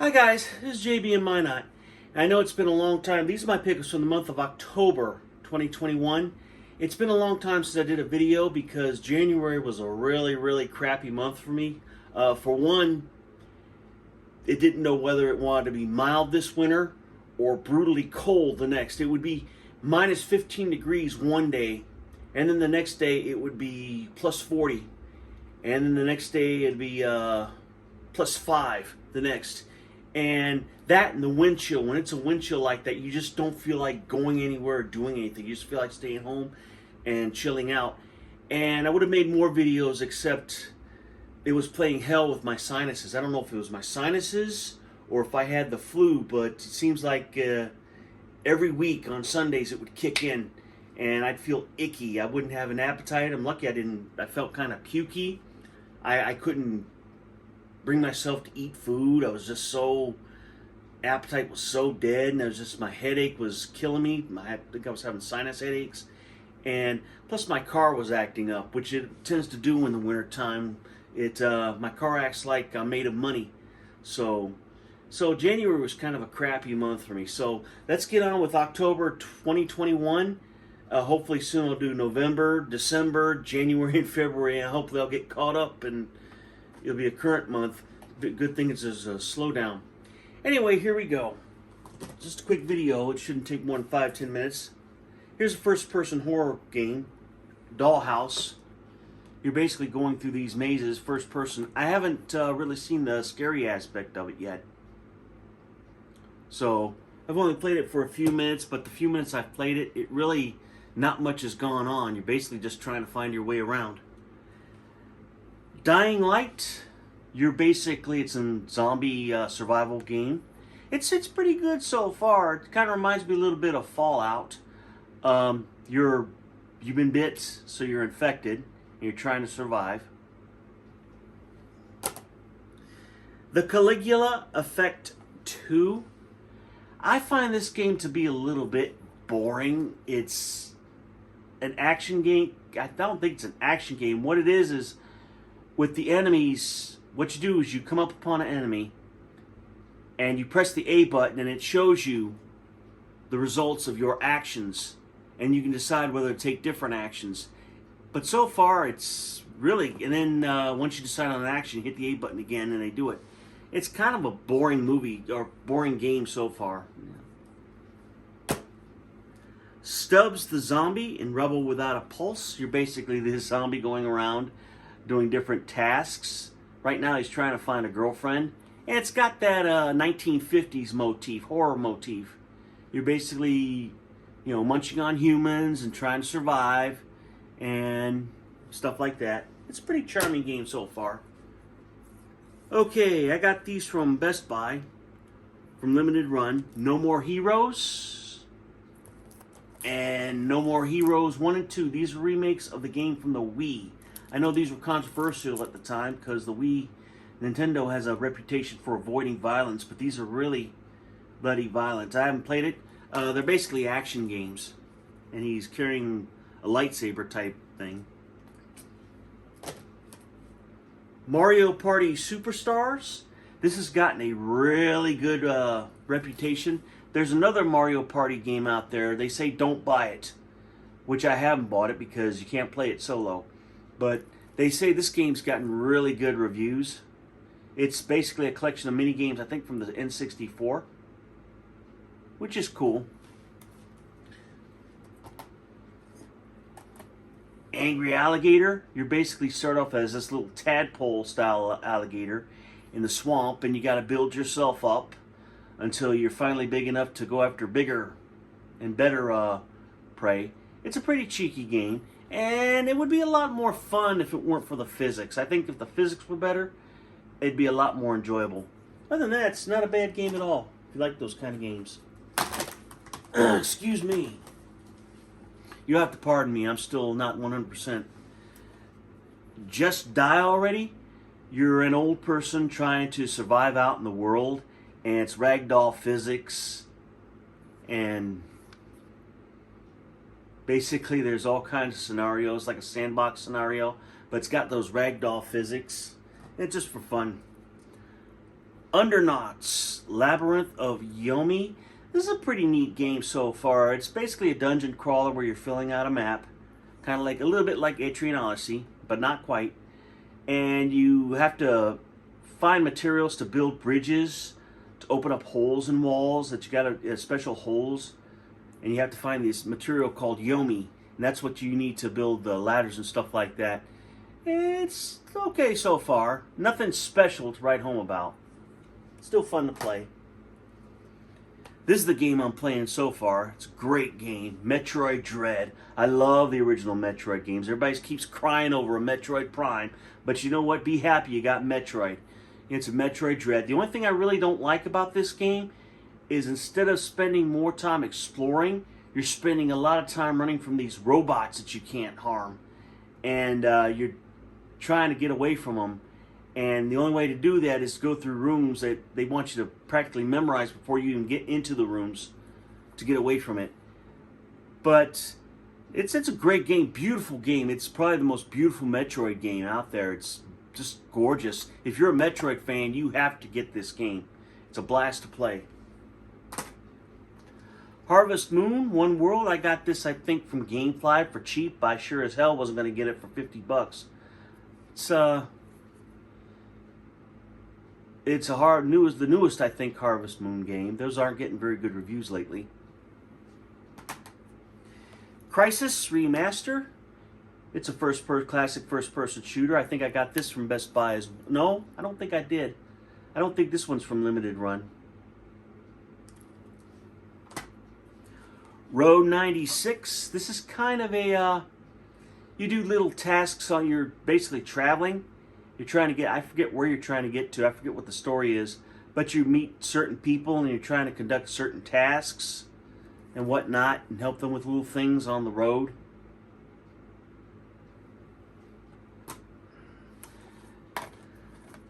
Hi guys, this is JB and Mania. I know it's been a long time. These are my picks from the month of October 2021. It's been a long time since I did a video because January was a really crappy month for me. For one, it didn't know whether it wanted to be mild this winter or brutally cold the next. It would be minus 15 degrees one day, and then the next day it would be plus 40, and then the next day it'd be plus 5 the next. And that and the wind chill, when it's a wind chill like that, you just don't feel like going anywhere or doing anything. You just feel like staying home and chilling out. And I would have made more videos, except it was playing hell with my sinuses. I don't know if it was my sinuses or if I had the flu, but it seems like every week on Sundays it would kick in and I'd feel icky. I wouldn't have an appetite. I'm lucky I didn't. I felt kind of pukey. I couldn't bring myself to eat food. I was just so, appetite was so dead, and it was just, my headache was killing me. I think I was having sinus headaches, and plus my car was acting up, which it tends to do in the winter time. My car acts like I'm made of money. So January was kind of a crappy month for me. So let's get on with October 2021. Hopefully soon I'll do November, December, January, and February, and hopefully I'll get caught up and it'll be a current month. Good thing it's a slowdown. Anyway, here we go. Just a quick video. It shouldn't take more than 5-10 minutes. Here's a first-person horror game, Dollhouse. You're basically going through these mazes, first person. I haven't really seen the scary aspect of it yet. So, I've only played it for a few minutes, but the few minutes I've played it, it really, not much has gone on. You're basically just trying to find your way around. Dying Light, it's a zombie survival game. It's pretty good so far. It kind of reminds me a little bit of Fallout. You've been bit, so you're infected, and you're trying to survive. The Caligula Effect 2. I find this game to be a little bit boring. It's an action game. I don't think it's an action game. What it is with the enemies, what you do is you come up upon an enemy and you press the A button and it shows you the results of your actions, and you can decide whether to take different actions. But so far it's really, and then once you decide on an action, you hit the A button again and they do it. It's kind of a boring movie, or boring game so far. Stubbs the Zombie in Rebel Without a Pulse. You're basically this zombie going around doing different tasks. Right now he's trying to find a girlfriend, and it's got that 1950s motif, horror motif. You're basically, munching on humans and trying to survive and stuff like that. It's a pretty charming game so far. Okay, I got these from Best Buy, from Limited Run. No More Heroes and No More Heroes 1 and 2. These are remakes of the game from the Wii. I know these were controversial at the time because Nintendo has a reputation for avoiding violence, but these are really bloody violent. I haven't played it. They're basically action games, and he's carrying a lightsaber type thing. Mario Party Superstars. This has gotten a really good reputation. There's another Mario Party game out there. They say don't buy it, which I haven't bought it because you can't play it solo. But they say this game's gotten really good reviews. It's basically a collection of mini games, I think, from the N64, which is cool. Angry Alligator. You basically start off as this little tadpole-style alligator in the swamp, and you got to build yourself up until you're finally big enough to go after bigger and better prey. It's a pretty cheeky game. And it would be a lot more fun if it weren't for the physics. I think if the physics were better, it'd be a lot more enjoyable. Other than that, it's not a bad game at all, if you like those kind of games. Excuse me. You have to pardon me, I'm still not 100%. Just Die Already? You're an old person trying to survive out in the world, and it's ragdoll physics, and basically, there's all kinds of scenarios, like a sandbox scenario, but it's got those ragdoll physics. It's just for fun. Undernauts. Labyrinth of Yomi. This is a pretty neat game so far. It's basically a dungeon crawler where you're filling out a map, kind of like a little bit like Etrian Odyssey, but not quite. And you have to find materials to build bridges, to open up holes in walls that you got special holes, and you have to find this material called Yomi, and that's what you need to build the ladders and stuff like that. It's okay so far. Nothing special to write home about. Still fun to play. This is the game I'm playing so far. It's a great game. Metroid Dread. I love the original Metroid games. Everybody keeps crying over a Metroid Prime. But you know what? Be happy you got Metroid. It's a Metroid Dread. The only thing I really don't like about this game is instead of spending more time exploring, you're spending a lot of time running from these robots that you can't harm. And you're trying to get away from them. And the only way to do that is to go through rooms that they want you to practically memorize before you even get into the rooms to get away from it. But it's a great game, beautiful game. It's probably the most beautiful Metroid game out there. It's just gorgeous. If you're a Metroid fan, you have to get this game. It's a blast to play. Harvest Moon, One World. I got this, I think, from GameFly for cheap. I sure as hell wasn't going to get it for 50 bucks. It's the newest, I think, Harvest Moon game. Those aren't getting very good reviews lately. Crisis Remaster. It's a classic first-person shooter. I think I got this from Best Buy. No, I don't think I did. I don't think this one's from Limited Run. Road 96. This is kind of a, you do little tasks on your, basically traveling. You're trying to get, I forget where you're trying to get to. I forget what the story is. But you meet certain people and you're trying to conduct certain tasks and whatnot and help them with little things on the road.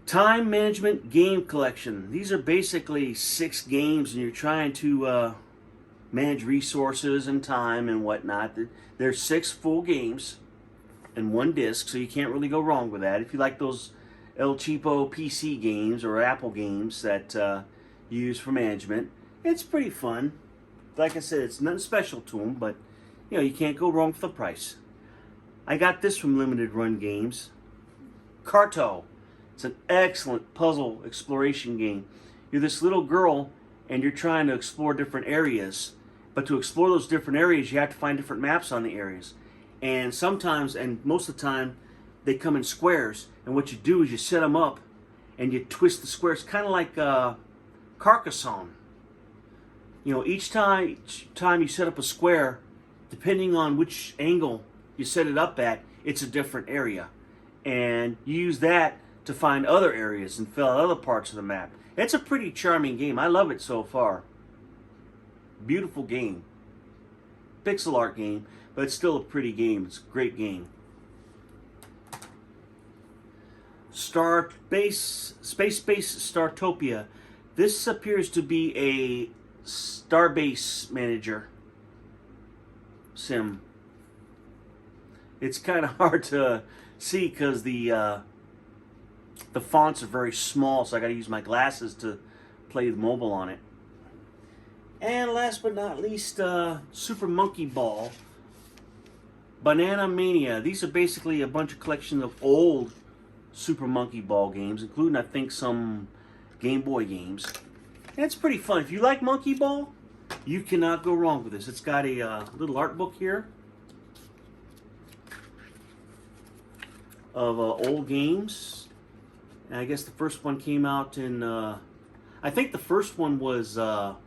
Time Management Game Collection. These are basically 6 games and you're trying to manage resources and time and whatnot. There's 6 full games and 1 disc, so you can't really go wrong with that. If you like those El Cheapo PC games or Apple games that you use for management, it's pretty fun. Like I said, it's nothing special to them, but you know, you can't go wrong with the price. I got this from Limited Run Games. Carto. It's an excellent puzzle exploration game. You're this little girl and you're trying to explore different areas. But to explore those different areas, you have to find different maps on the areas. And sometimes, and most of the time, they come in squares. And what you do is you set them up and you twist the squares, kind of like Carcassonne. You know, each time you set up a square, depending on which angle you set it up at, it's a different area. And you use that to find other areas and fill out other parts of the map. It's a pretty charming game. I love it so far. Beautiful game. Pixel art game, but it's still a pretty game. It's a great game. Space Startopia. This appears to be a Starbase Manager sim. It's kind of hard to see because the fonts are very small, so I got to use my glasses to play the mobile on it. And last but not least, Super Monkey Ball, Banana Mania. These are basically a bunch of collections of old Super Monkey Ball games, including, I think, some Game Boy games. And it's pretty fun. If you like Monkey Ball, you cannot go wrong with this. It's got a little art book here of old games. And I guess the first one came out in, I think the first one was on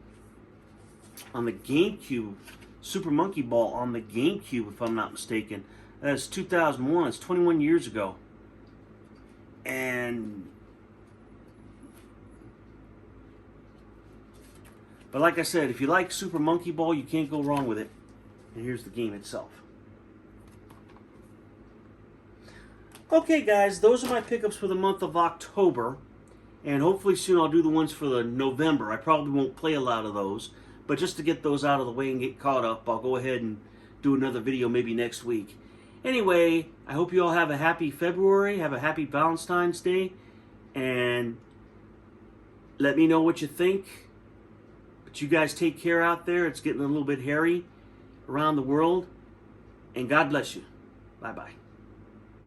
the GameCube, Super Monkey Ball on the GameCube, if I'm not mistaken. That's 2001. It's 21 years ago. But like I said, if you like Super Monkey Ball, you can't go wrong with it. And here's the game itself. Okay, guys, those are my pickups for the month of October. And hopefully soon I'll do the ones for the November. I probably won't play a lot of those. But just to get those out of the way and get caught up, I'll go ahead and do another video maybe next week. Anyway, I hope you all have a happy February, have a happy Valentine's Day, and Let me know what you think. But you guys take care out there. It's getting a little bit hairy around the world. And God bless you. Bye-bye.